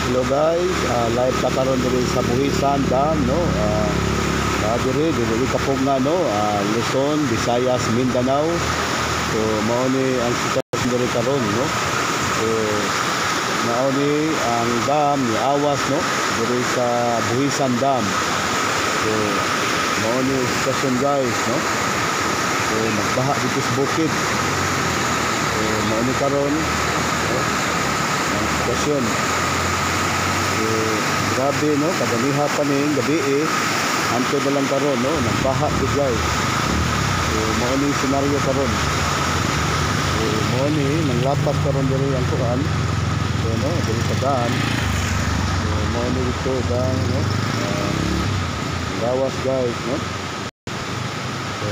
Hello guys, live ta karon diri sa Buhisan Dam, no. Diri kapog nga, no, Luzon, Visayas, Mindanao. So mao ni ang sitwasyon diri karon, no. So mao ni ang dam ni Awas, no, diri sa Buhisan Dam. So mao ni sitwasyon guys, no. So nagbaha dito sa bukid. So mao ni karon, no, ang sitwasyon. So, grabe, no, kadamiha pa ning gabi antod na lang karon, no, nagbaha gid guys. So mao ni senaryo karon. So mao ni nanglapat karon diri ang kuan. So no, diri sa daan. So mao ni dito daan, no. Gawas guys, no. So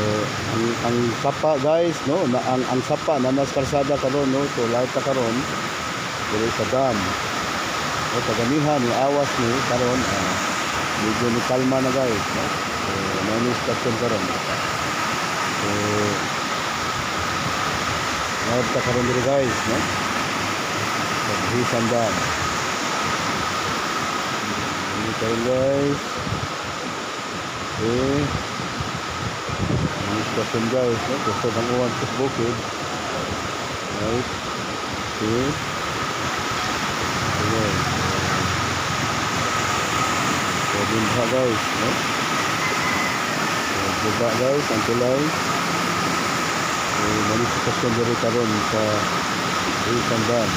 ang sapa guys, no, na ang sapa na nas kalsada karon, no. So live ta karon diri sa dam. O tagamihan ni Awas ni karon, medyo ni kalma na guys, no. So may station karon. So live ta karon diri guys, no. So Buhisan Dam. Ini kayo guys. May station guys, no. Gusto ng uwan sa bukid. Right. Okay. Ayan. So bumba guys, no. So bumba guys ang tulay. So manifestasyon diri karon sa Buhisan Dam.